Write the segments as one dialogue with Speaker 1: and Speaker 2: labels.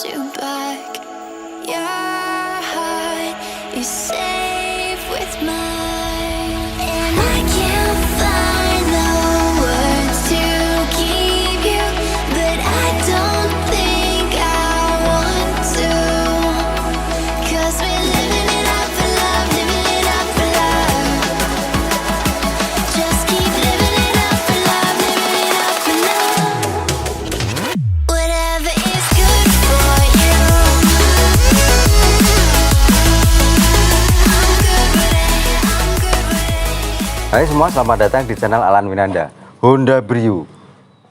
Speaker 1: you back. Your heart is safe with mine, and I can't find the words to keep you, but I don't think I want to. 'Cause we're living it up for love, living it up for love. Just keep living it up for love, living it up for love. Whatever is good for you. I'm good with it, I'm good with it.
Speaker 2: Hai semua, selamat datang di channel Alan Winanda. Honda Brio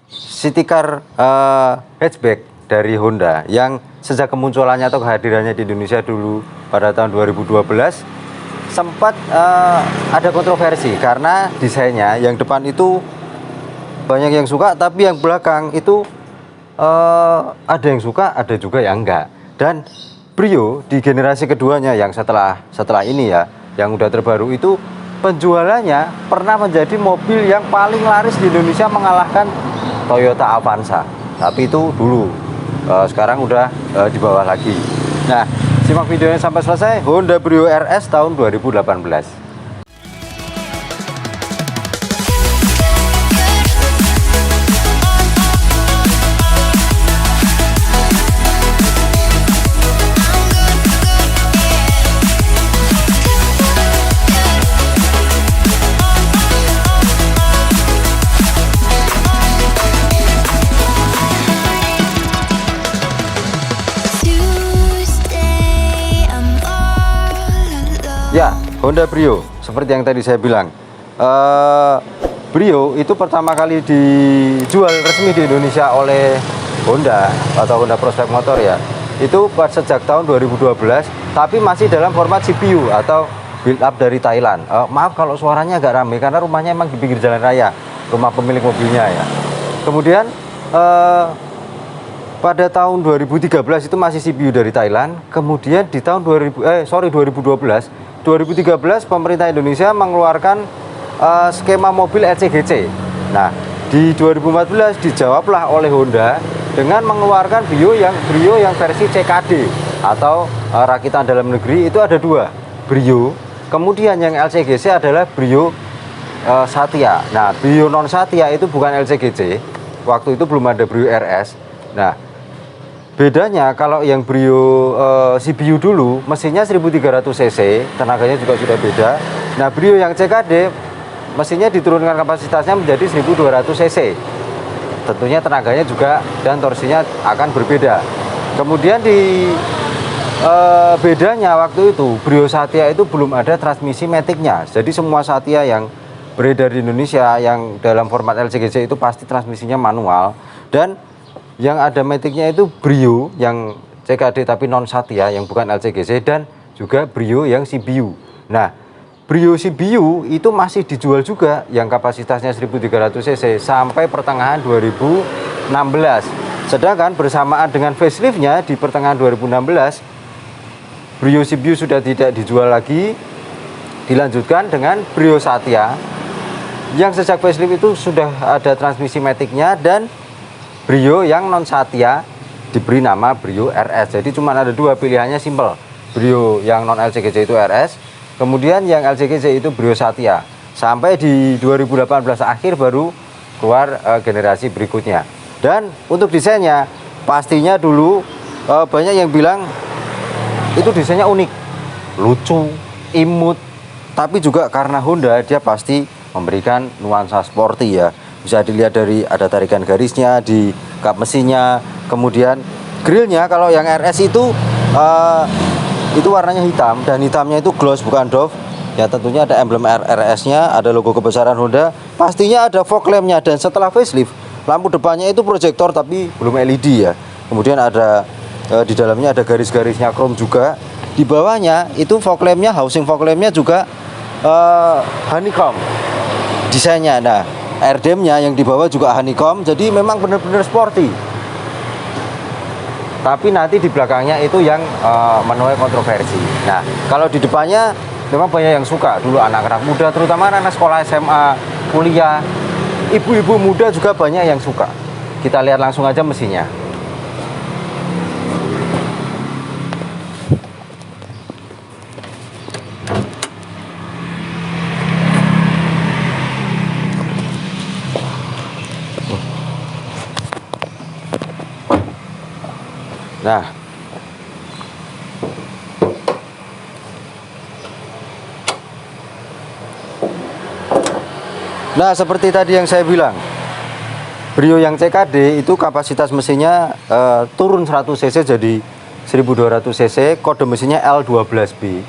Speaker 2: City Car hatchback dari Honda yang sejak kemunculannya atau kehadirannya di Indonesia dulu pada tahun 2012 sempat ada kontroversi karena desainnya yang depan itu banyak yang suka, tapi yang belakang itu ada yang suka, ada juga yang enggak. Dan Brio di generasi keduanya yang setelah ini ya, yang udah terbaru itu penjualannya pernah menjadi mobil yang paling laris di Indonesia, mengalahkan Toyota Avanza. Tapi itu dulu, sekarang udah di bawah lagi. Nah, simak videonya sampai selesai. Honda Brio RS tahun 2018. Ya, Honda Brio seperti yang tadi saya bilang, Brio itu pertama kali dijual resmi di Indonesia oleh Honda atau Honda Prospect Motor ya, itu sejak tahun 2012, tapi masih dalam format CPU atau build up dari Thailand. Maaf kalau suaranya agak rame karena rumahnya emang di pinggir jalan raya, rumah pemilik mobilnya ya. Kemudian pada tahun 2013 itu masih CPU dari Thailand. Kemudian di tahun 2013 pemerintah Indonesia mengeluarkan skema mobil LCGC. Nah, di 2014 dijawablah oleh Honda dengan mengeluarkan Brio yang versi CKD atau rakitan dalam negeri. Itu ada dua, Brio. Kemudian yang LCGC adalah Brio Satya. Nah, Brio non Satya itu bukan LCGC. Waktu itu belum ada Brio RS. Nah, bedanya kalau yang Brio CBU dulu mesinnya 1300 cc, tenaganya juga sudah beda. Nah, Brio yang CKD mesinnya diturunkan kapasitasnya menjadi 1200 cc. Tentunya tenaganya juga dan torsinya akan berbeda. Kemudian di bedanya waktu itu Brio Satya itu belum ada transmisi maticnya. Jadi semua Satya yang beredar di Indonesia yang dalam format LCGC itu pasti transmisinya manual, dan yang ada maticnya itu Brio yang CKD tapi non Satya yang bukan LCGC, dan juga Brio yang CBU. Nah, Brio CBU itu masih dijual juga yang kapasitasnya 1300 cc sampai pertengahan 2016. Sedangkan bersamaan dengan faceliftnya di pertengahan 2016, Brio CBU sudah tidak dijual lagi, dilanjutkan dengan Brio Satya yang sejak facelift itu sudah ada transmisi maticnya, dan Brio yang non Satya diberi nama Brio RS. Jadi cuma ada dua pilihannya, simple. Brio yang non LCGC itu RS, kemudian yang LCGC itu Brio Satya. Sampai di 2018 akhir baru keluar generasi berikutnya. Dan untuk desainnya pastinya dulu banyak yang bilang itu desainnya unik, lucu, imut, tapi juga karena Honda dia pasti memberikan nuansa sporty ya. Bisa dilihat dari ada tarikan garisnya di kap mesinnya. Kemudian grillnya kalau yang RS itu warnanya hitam, dan hitamnya itu gloss bukan doff ya. Tentunya ada emblem RS nya, ada logo kebesaran Honda, pastinya ada fog lampnya. Dan setelah facelift lampu depannya itu proyektor tapi belum LED ya. Kemudian ada di dalamnya ada garis-garisnya chrome juga. Di bawahnya itu fog lampnya, housing fog lampnya juga honeycomb desainnya. Nah, airdamnya yang di bawah juga honeycomb, jadi memang benar-benar sporty. Tapi nanti di belakangnya itu yang menuai kontroversi. Nah, kalau di depannya memang banyak yang suka dulu, anak-anak muda, terutama anak sekolah SMA, kuliah, ibu-ibu muda juga banyak yang suka. Kita lihat langsung aja mesinnya. Nah, seperti tadi yang saya bilang, Brio yang CKD itu kapasitas mesinnya turun 100 cc jadi 1200 cc, kode mesinnya L12B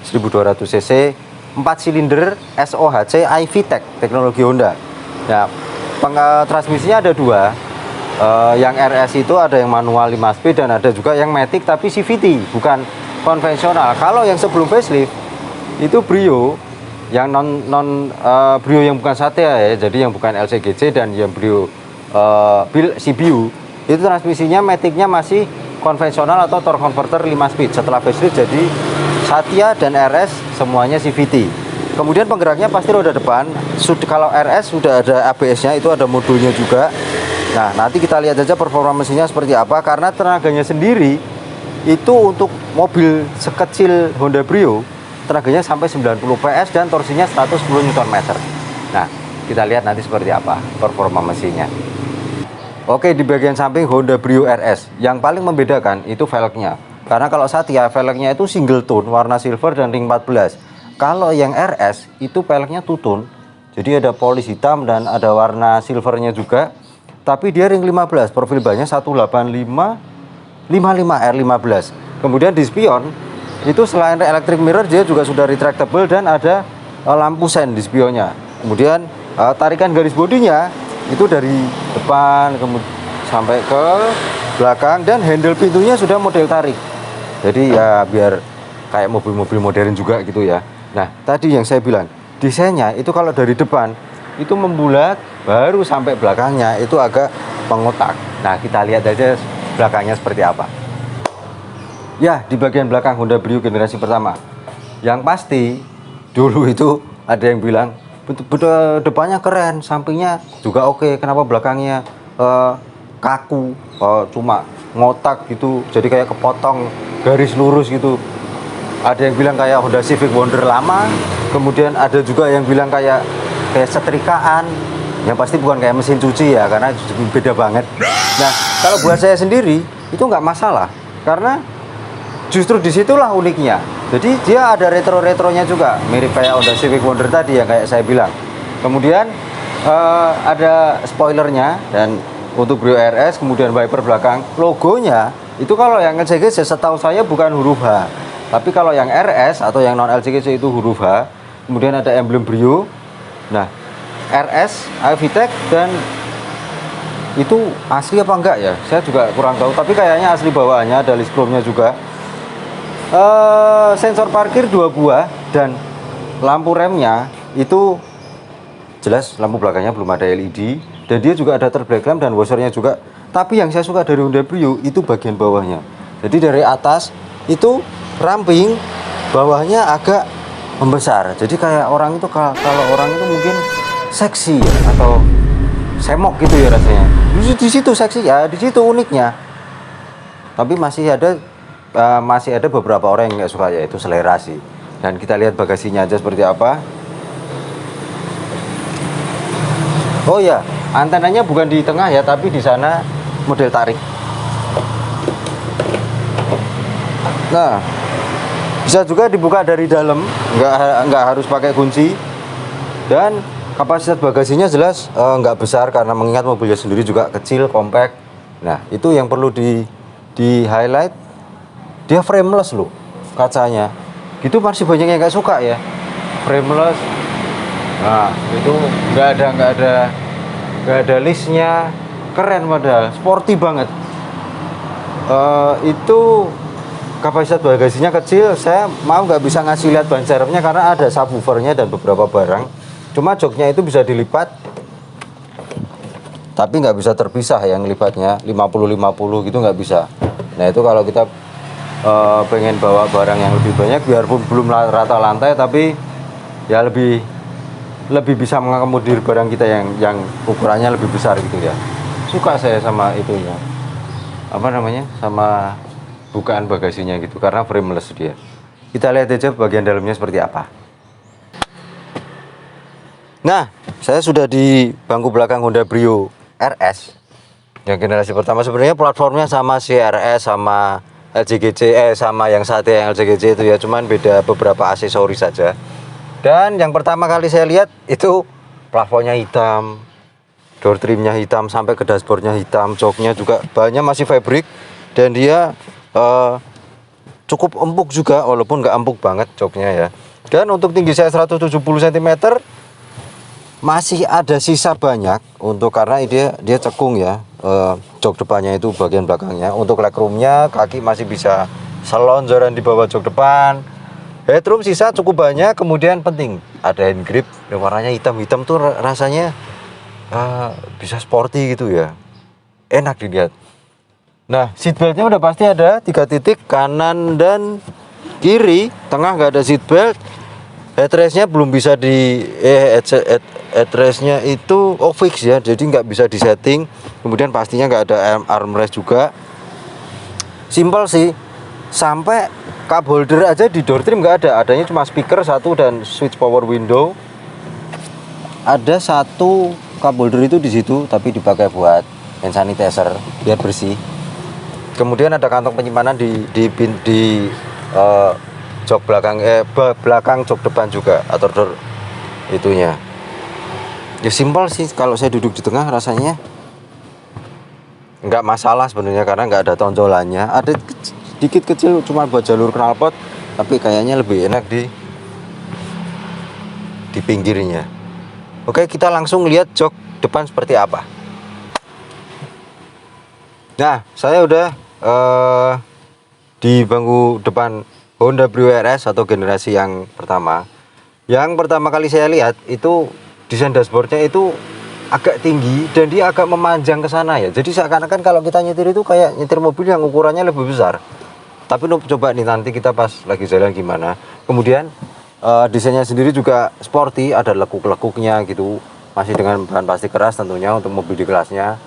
Speaker 2: 1200 cc, 4 silinder SOHC iVTEC teknologi Honda. Nah, transmisinya ada dua, yang RS itu ada yang manual 5 speed dan ada juga yang matic tapi CVT bukan konvensional. Kalau yang sebelum facelift itu Brio yang Brio yang bukan Satya ya, jadi yang bukan LCGC dan yang Brio CBU itu transmisinya maticnya masih konvensional atau torque converter 5 speed. Setelah facelift jadi Satya dan RS semuanya CVT. Kemudian penggeraknya pasti roda depan. Kalau RS sudah ada ABS-nya, itu ada modulnya juga. Nah, nanti kita lihat aja performa mesinnya seperti apa, karena tenaganya sendiri itu untuk mobil sekecil Honda Brio tenaganya sampai 90 PS dan torsinya 110 Nm. Nah, kita lihat nanti seperti apa performa mesinnya. Oke, di bagian samping Honda Brio RS yang paling membedakan itu velgnya. Karena kalau Satya velgnya itu single tone warna silver dan ring 14. Kalau yang RS itu velgnya two tone. Jadi ada polis hitam dan ada warna silvernya juga. Tapi dia ring 15, profil bannya 185R15. Kemudian di spion itu selain electric mirror dia juga sudah retractable dan ada lampu sen di spionnya. Kemudian tarikan garis bodinya itu dari depan sampai ke belakang dan handle pintunya sudah model tarik. Jadi ya biar kayak mobil-mobil modern juga gitu ya. Nah, tadi yang saya bilang desainnya itu kalau dari depan itu membulat, baru sampai belakangnya itu agak mengotak. Nah, kita lihat aja belakangnya seperti apa. Ya, di bagian belakang Honda Brio generasi pertama, yang pasti dulu itu ada yang bilang depannya keren, sampingnya juga oke, kenapa belakangnya kaku, cuma ngotak gitu, jadi kayak kepotong garis lurus gitu. Ada yang bilang kayak Honda Civic Wonder lama, kemudian ada juga yang bilang kayak setrikaan, yang pasti bukan kayak mesin cuci ya, karena beda banget. Nah, kalau buat saya sendiri itu nggak masalah, karena justru disitulah uniknya. Jadi dia ada retro-retronya juga, mirip kayak Honda Civic Wonder tadi yang kayak saya bilang. Kemudian ada spoilernya dan untuk Brio RS, kemudian wiper belakang. Logonya itu kalau yang LCGC setahu saya bukan huruf H, tapi kalau yang RS atau yang non LCGC itu huruf H. Kemudian ada emblem Brio. Nah, RS, iVTEC, dan itu asli apa enggak ya? Saya juga kurang tahu, tapi kayaknya asli bawaannya, ada list chrome-nya juga. Sensor parkir 2 buah dan lampu remnya itu jelas, lampu belakangnya belum ada LED dan dia juga ada black lamp dan washernya juga. Tapi yang saya suka dari Honda Brio itu bagian bawahnya. Jadi dari atas itu ramping, bawahnya agak membesar. Jadi kayak orang itu, kalau orang itu mungkin seksi ya, atau semok gitu ya rasanya. Di situ seksi ya, di situ uniknya. Tapi masih ada beberapa orang yang nggak suka, yaitu selera sih. Dan kita lihat bagasinya aja seperti apa. Oh ya, antenanya bukan di tengah ya, tapi di sana model tarik. Nah, bisa juga dibuka dari dalam, nggak harus pakai kunci. Dan kapasitas bagasinya jelas nggak besar, karena mengingat mobilnya sendiri juga kecil, compact. Nah, itu yang perlu di highlight. Dia frameless loh kacanya, gitu masih banyak yang nggak suka ya, frameless. Nah, itu nggak ada listnya, keren padahal, sporty banget. Itu kapasitas bagasinya kecil, saya mau nggak bisa ngasih lihat ban serepnya karena ada subwoofernya dan beberapa barang. Cuma joknya itu bisa dilipat, tapi nggak bisa terpisah, yang lipatnya 50-50 gitu nggak bisa. Nah, itu kalau kita pengen bawa barang yang lebih banyak, biarpun belum rata lantai, tapi ya lebih bisa mengakomodir barang kita yang ukurannya lebih besar gitu ya. Suka saya sama itunya, apa namanya, sama bukaan bagasinya gitu, karena frameless dia. Kita lihat aja bagian dalamnya seperti apa. Nah, saya sudah di bangku belakang Honda Brio RS. Yang generasi pertama sebenarnya platformnya sama CRS sama LCGC sama yang Satya yang LCGC itu ya, cuman beda beberapa aksesoris saja. Dan yang pertama kali saya lihat itu plafonnya hitam, door trimnya hitam sampai ke dashboardnya hitam, joknya juga banyak masih fabric dan dia cukup empuk juga walaupun nggak empuk banget joknya ya. Dan untuk tinggi saya 170 cm masih ada sisa banyak untuk karena dia cekung ya. Jok depannya itu bagian belakangnya. Untuk legroomnya kaki masih bisa selonjoran di bawah jok depan. Headroom sisa cukup banyak. Kemudian penting ada hand grip warnanya hitam-hitam tuh rasanya bisa sporty gitu ya, enak dilihat. Nah, seatbeltnya udah pasti ada 3 titik kanan dan kiri, tengah nggak ada seatbelt. Headrestnya belum bisa di headrestnya itu fix ya, jadi nggak bisa disetting. Kemudian pastinya nggak ada armrest juga. Simpel sih, sampai cup holder aja di door trim nggak ada, adanya cuma speaker satu dan switch power window. Ada satu cup holder itu di situ, tapi dipakai buat hand sanitizer biar bersih. Kemudian ada kantong penyimpanan di jok belakang belakang jok depan juga atau door itunya. Ya simpel sih, kalau saya duduk di tengah rasanya nggak masalah sebenarnya karena nggak ada tonjolannya. Ada sedikit kecil cuma buat jalur knalpot, tapi kayaknya lebih enak di pinggirnya. Oke, kita langsung lihat jok depan seperti apa. Nah, saya udah di bangku depan Honda Brio RS atau generasi yang pertama. Yang pertama kali saya lihat itu desain dashboardnya itu agak tinggi dan dia agak memanjang ke sana ya. Jadi seakan-akan kalau kita nyetir itu kayak nyetir mobil yang ukurannya lebih besar. Tapi coba nih nanti kita pas lagi jalan gimana. Kemudian desainnya sendiri juga sporty, ada lekuk-lekuknya gitu. Masih dengan bahan plastik keras tentunya untuk mobil di kelasnya.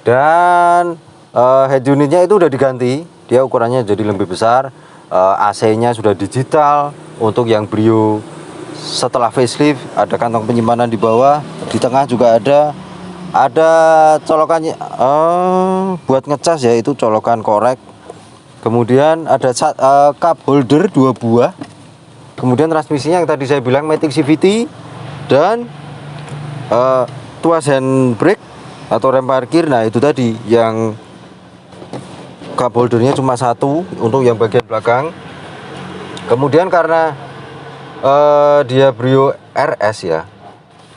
Speaker 2: Dan head unitnya itu udah diganti. Dia ukurannya jadi lebih besar. AC-nya sudah digital. Untuk yang Brio setelah facelift ada kantong penyimpanan di bawah, di tengah juga ada colokannya buat ngecas ya, itu colokan korek. Kemudian ada cup holder 2 buah. Kemudian transmisinya yang tadi saya bilang Matic CVT dan tuas handbrake atau rem parkir. Nah itu tadi yang cup holdernya cuma satu untuk yang bagian belakang. Kemudian karena dia Brio RS ya,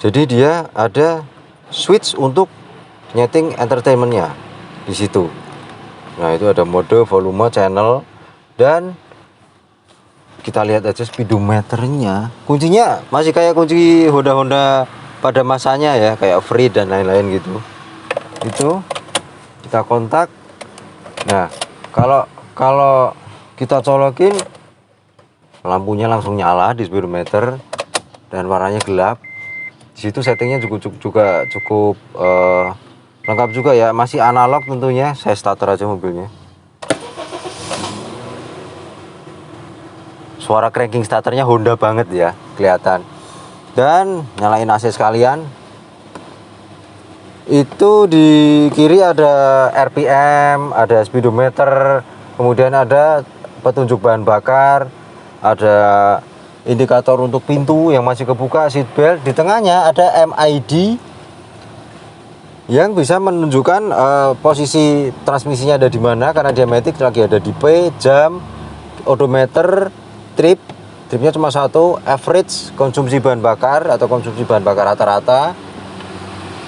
Speaker 2: jadi dia ada switch untuk nyeting entertainmentnya di situ. Nah itu ada mode, volume, channel, dan kita lihat aja speedometernya. Kuncinya masih kayak kunci Honda pada masanya ya, kayak free dan lain-lain gitu. Itu kita kontak. Nah kalau kita colokin, lampunya langsung nyala di speedometer dan warnanya gelap. Di situ settingnya juga cukup lengkap juga ya, masih analog tentunya. Saya starter aja mobilnya. Suara cranking starternya Honda banget ya, kelihatan. Dan nyalain AC sekalian. Itu di kiri ada RPM, ada speedometer, kemudian ada petunjuk bahan bakar, ada indikator untuk pintu yang masih kebuka, seatbelt. Di tengahnya ada MID yang bisa menunjukkan posisi transmisinya ada di mana, karena dia matic. Lagi ada di P, jam, odometer, tripnya cuma satu, average konsumsi bahan bakar atau konsumsi bahan bakar rata-rata,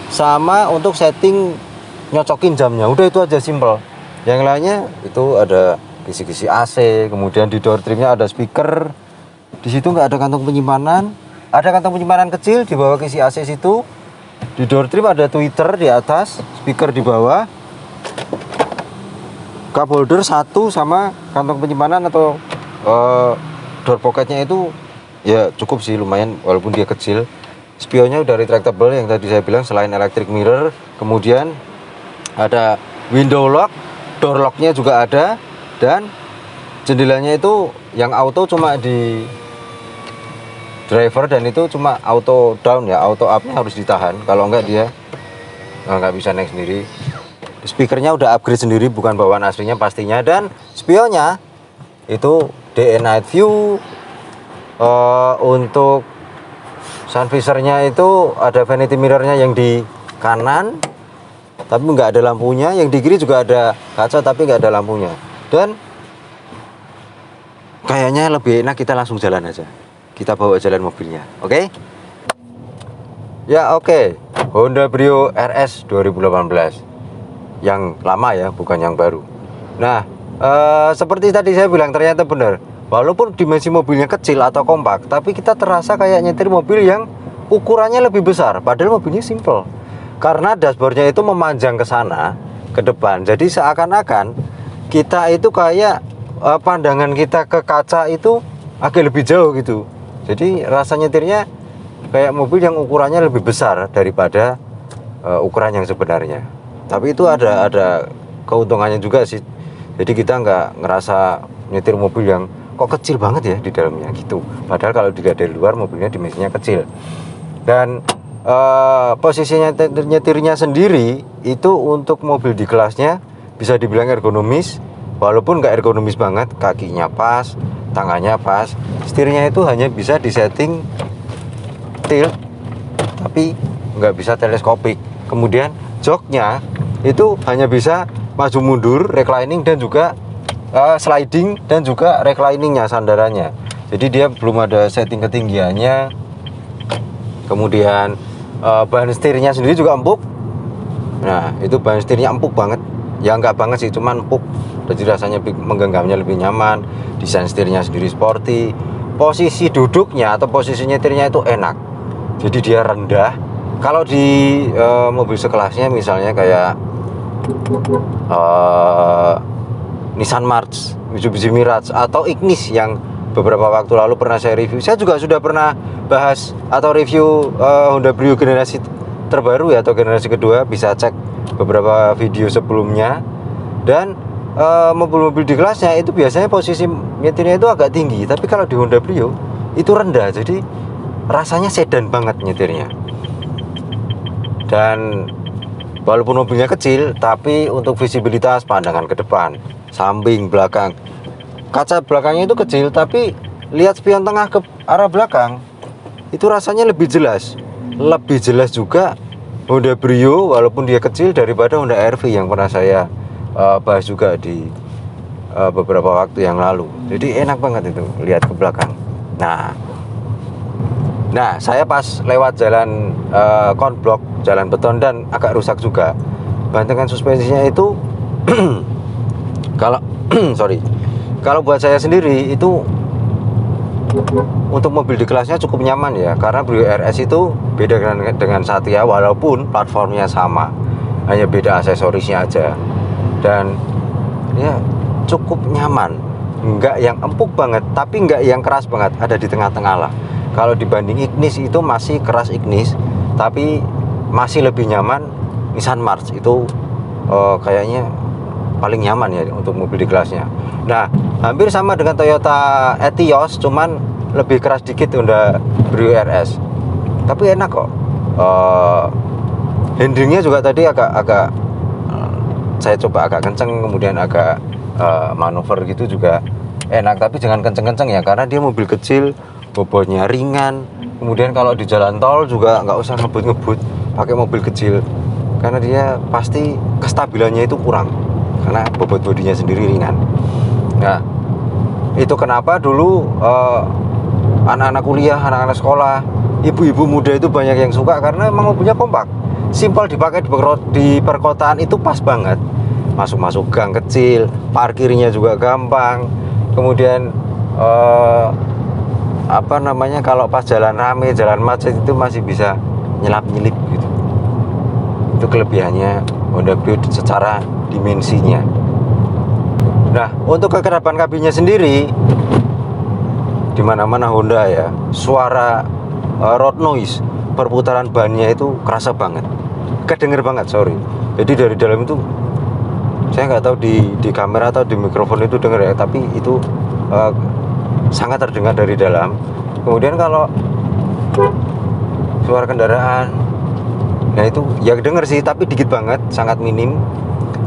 Speaker 2: sama untuk setting nyocokin jamnya. Udah itu aja, simple. Yang lainnya itu ada kisi-kisi AC, kemudian di door trimnya ada speaker. Di situ nggak ada kantong penyimpanan, ada kantong penyimpanan kecil di bawah kisi AC situ. Di door trim ada tweeter di atas, speaker di bawah, cup holder satu sama kantong penyimpanan atau door pocketnya itu ya cukup sih, lumayan walaupun dia kecil. Spionnya udah retractable yang tadi saya bilang, selain electric mirror. Kemudian ada window lock, door locknya juga ada. Dan jendelanya itu yang auto cuma di driver, dan itu cuma auto down ya, auto up-nya harus ditahan, kalau enggak dia nggak bisa naik sendiri. Di speakernya udah upgrade sendiri, bukan bawaan aslinya pastinya. Dan spionnya itu DE Night View. Untuk sun visornya itu ada vanity mirrornya yang di kanan tapi nggak ada lampunya, yang di kiri juga ada kaca tapi nggak ada lampunya. Dan kayaknya lebih enak kita langsung jalan aja, kita bawa jalan mobilnya. Oke? Ya oke. Honda Brio RS 2018 yang lama ya, bukan yang baru. Nah, seperti tadi saya bilang, ternyata benar, walaupun dimensi mobilnya kecil atau kompak, tapi kita terasa kayak nyetir mobil yang ukurannya lebih besar, padahal mobilnya simple. Karena dashboardnya itu memanjang ke sana, ke depan. Jadi seakan-akan kita itu kayak pandangan kita ke kaca itu agak lebih jauh gitu. Jadi rasa nyetirnya kayak mobil yang ukurannya lebih besar daripada ukuran yang sebenarnya. Tapi itu ada keuntungannya juga sih. Jadi kita nggak ngerasa nyetir mobil yang kok kecil banget ya di dalamnya gitu. Padahal kalau dilihat dari luar mobilnya dimensinya kecil. Dan posisinya nyetirnya sendiri itu untuk mobil di kelasnya bisa dibilang ergonomis, walaupun nggak ergonomis banget. Kakinya pas, tangannya pas, setirnya itu hanya bisa disetting tilt tapi nggak bisa teleskopik. Kemudian joknya itu hanya bisa maju mundur, reclining, dan juga sliding, dan juga recliningnya, sandarannya. Jadi dia belum ada setting ketinggiannya. Kemudian bahan setirnya sendiri juga empuk. Nah, itu bahan setirnya empuk banget. Ya nggak banget sih, cuman empuk. Jadi rasanya menggenggamnya lebih nyaman. Desain setirnya sendiri sporty. Posisi duduknya atau posisi nyetirnya itu enak. Jadi dia rendah. Kalau di mobil sekelasnya misalnya kayak Nissan March, Mitsubishi Mirage, atau Ignis yang beberapa waktu lalu pernah saya review. Saya juga sudah pernah bahas atau review Honda Brio generasi terbaru ya, atau generasi kedua. Bisa cek beberapa video sebelumnya. Dan mobil-mobil di kelasnya itu biasanya posisi nyetirnya itu agak tinggi, tapi kalau di Honda Brio itu rendah. Jadi rasanya sedan banget nyetirnya. Dan walaupun mobilnya kecil, tapi untuk visibilitas, pandangan ke depan, samping, belakang, kaca belakangnya itu kecil, tapi lihat spion tengah ke arah belakang itu rasanya lebih jelas. Lebih jelas juga Honda Brio walaupun dia kecil daripada Honda RV yang pernah saya bahas juga di beberapa waktu yang lalu. Jadi enak banget itu lihat ke belakang. Nah, saya pas lewat jalan konblok, jalan beton, dan agak rusak juga. Bantingan suspensinya itu kalau buat saya sendiri itu untuk mobil di kelasnya cukup nyaman ya, karena Brio RS itu beda dengan Satya, walaupun platformnya sama, hanya beda aksesorisnya aja. Dan ya cukup nyaman, nggak yang empuk banget tapi nggak yang keras banget, ada di tengah-tengah lah. Kalau dibanding Ignis itu masih keras Ignis, tapi masih lebih nyaman Nissan March itu. Kayaknya paling nyaman ya untuk mobil di kelasnya. Nah, hampir sama dengan Toyota Etios, cuman lebih keras dikit Honda Brio RS. Tapi enak kok. Handlingnya juga tadi agak saya coba agak kenceng, kemudian agak manuver gitu juga enak. Tapi jangan kenceng-kenceng ya, karena dia mobil kecil, bobotnya ringan. Kemudian kalau di jalan tol juga nggak usah ngebut-ngebut pakai mobil kecil, karena dia pasti kestabilannya itu kurang, karena bobot bodinya sendiri ringan. Nah, itu kenapa dulu anak-anak kuliah, anak-anak sekolah, ibu-ibu muda itu banyak yang suka, karena emang mobilnya kompak, simpel dipakai di perkotaan itu pas banget. Masuk-masuk gang kecil, parkirnya juga gampang. Kemudian kalau pas jalan rame, jalan macet itu masih bisa nyelap-nyelip gitu. Itu kelebihannya Honda Brio secara dimensinya. Nah, untuk kekedapan kabinnya sendiri, di mana-mana Honda ya, suara road noise, perputaran bannya itu kerasa banget, kedenger banget, sorry. Jadi dari dalam itu, saya nggak tahu di kamera atau di mikrofon itu denger ya, tapi itu sangat terdengar dari dalam. Kemudian kalau suara kendaraan, nah itu ya denger sih, tapi dikit banget, sangat minim.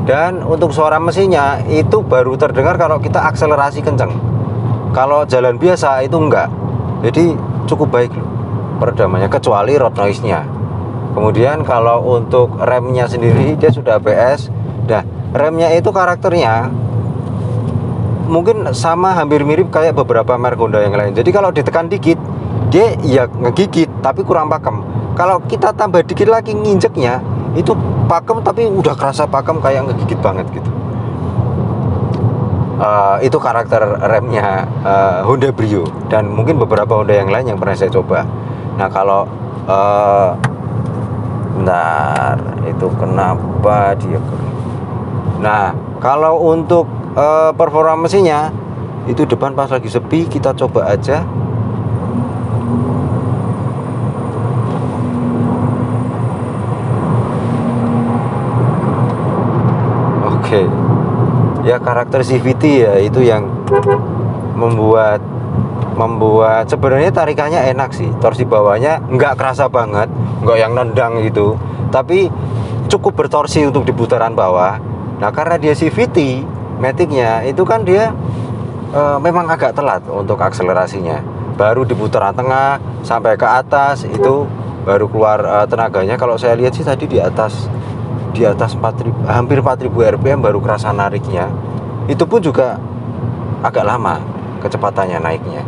Speaker 2: Dan untuk suara mesinnya itu baru terdengar kalau kita akselerasi kenceng. Kalau jalan biasa itu enggak. Jadi cukup baik loh peredamannya, kecuali road noise-nya. Kemudian kalau untuk remnya sendiri dia sudah ABS. Nah, remnya itu karakternya mungkin sama, hampir mirip kayak beberapa merek Honda yang lain. Jadi kalau ditekan dikit dia ya ngegigit tapi kurang pakem. Kalau kita tambah dikit lagi nginjeknya itu pakem, tapi udah kerasa pakem kayak ngegigit banget gitu. Itu karakter remnya Honda Brio dan mungkin beberapa Honda yang lain yang pernah saya coba. Nah kalau bentar, itu kenapa dia nah kalau untuk performa mesinnya itu depan pas lagi sepi, kita coba aja. Oke. Ya karakter CVT ya itu yang membuat sebenarnya tarikannya enak sih. Torsi bawahnya nggak kerasa banget, nggak yang nendang gitu, tapi cukup bertorsi untuk di putaran bawah. Nah karena dia CVT maticnya itu kan dia memang agak telat untuk akselerasinya. Baru di putaran tengah sampai ke atas itu baru keluar tenaganya. Kalau saya lihat sih tadi di atas 4.000, hampir 4.000 rpm baru kerasa nariknya. Itu pun juga agak lama kecepatannya naiknya.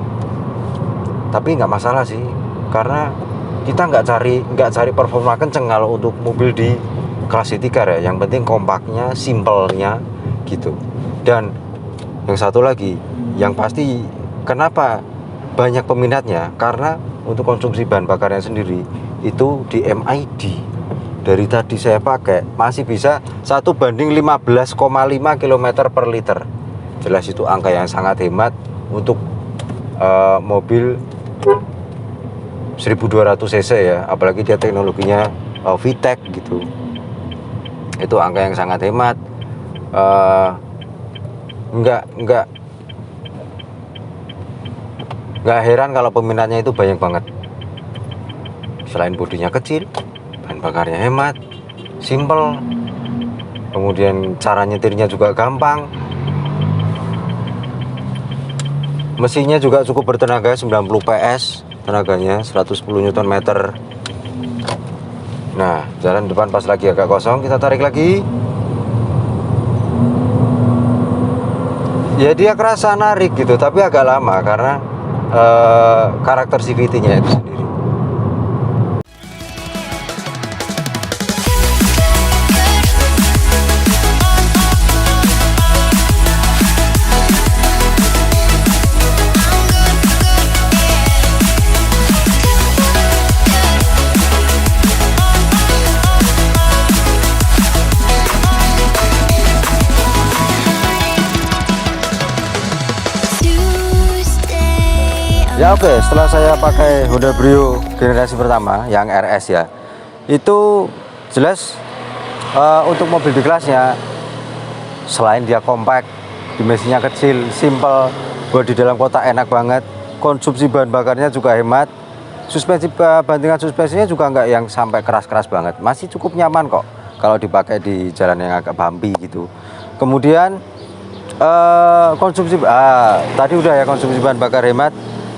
Speaker 2: Tapi nggak masalah sih, karena kita nggak cari performa kenceng kalau untuk mobil di kelas city car ya. Yang penting kompaknya, simpelnya gitu. Dan yang satu lagi, yang pasti kenapa banyak peminatnya, karena untuk konsumsi bahan bakarnya sendiri itu di MID. Dari tadi saya pakai masih bisa 1:15,5 km per liter. Jelas itu angka yang sangat hemat untuk mobil 1200 cc ya, apalagi dia teknologinya VTEC gitu. Itu angka yang sangat hemat. Nggak heran kalau peminatnya itu banyak banget. Selain bodinya kecil, bahan bakarnya hemat, simple, kemudian cara nyetirnya juga gampang, mesinnya juga cukup bertenaga, 90 PS tenaganya, 110 Nm. Nah jalan depan pas lagi agak kosong, kita tarik lagi ya, dia kerasa narik gitu tapi agak lama karena karakter CVT nya itu sendiri. Ya oke, setelah saya pakai Honda Brio generasi pertama yang RS ya, itu jelas untuk mobil di kelasnya, selain dia compact, dimensinya kecil, simple, buat di dalam kota enak banget, konsumsi bahan bakarnya juga hemat, suspensi, bantingan suspensinya juga nggak yang sampai keras-keras banget, masih cukup nyaman kok kalau dipakai di jalan yang agak bumpy gitu. Kemudian konsumsi tadi udah ya, konsumsi bahan bakar hemat.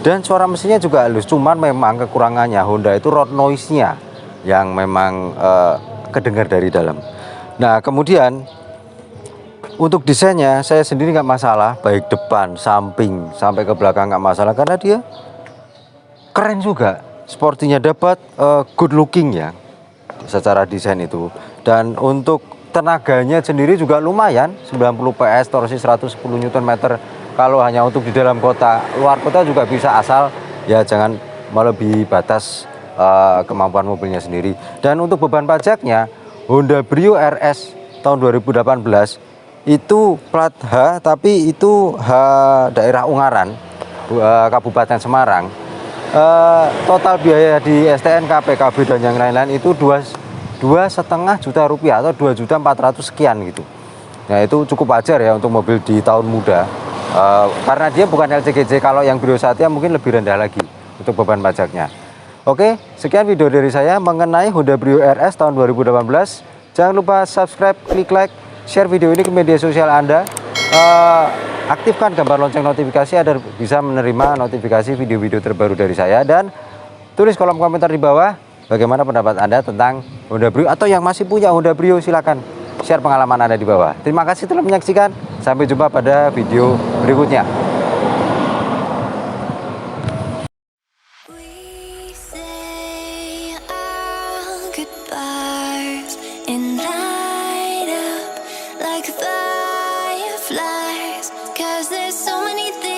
Speaker 2: Dan suara mesinnya juga halus, cuman memang kekurangannya Honda itu road noise-nya yang memang kedengar dari dalam. Nah kemudian untuk desainnya saya sendiri nggak masalah, baik depan, samping, sampai ke belakang nggak masalah, karena dia keren juga, sportinya dapat, good looking ya secara desain itu. Dan untuk tenaganya sendiri juga lumayan, 90 PS, torsi 110 Nm. Kalau hanya untuk di dalam kota, luar kota juga bisa, asal ya jangan melebihi batas kemampuan mobilnya sendiri. Dan untuk beban pajaknya, Honda Brio RS tahun 2018 itu plat H, tapi itu H daerah Ungaran, Kabupaten Semarang. Total biaya di STNK, PKB dan yang lain-lain itu 2,5 juta rupiah atau 2.400.000 sekian gitu. Nah itu cukup wajar ya untuk mobil di tahun muda. Karena dia bukan LCGC, kalau yang Brio Satya mungkin lebih rendah lagi untuk beban pajaknya. Oke, sekian video dari saya mengenai Honda Brio RS tahun 2018. Jangan lupa subscribe, klik like, share video ini ke media sosial Anda, aktifkan gambar lonceng notifikasi agar bisa menerima notifikasi video-video terbaru dari saya, dan tulis kolom komentar di bawah bagaimana pendapat Anda tentang Honda Brio, atau yang masih punya Honda Brio silakan share pengalaman Anda di bawah. Terima kasih telah menyaksikan, sampai jumpa pada video berikutnya.
Speaker 1: We say our goodbyes and light up like fireflies, 'cause there's so many things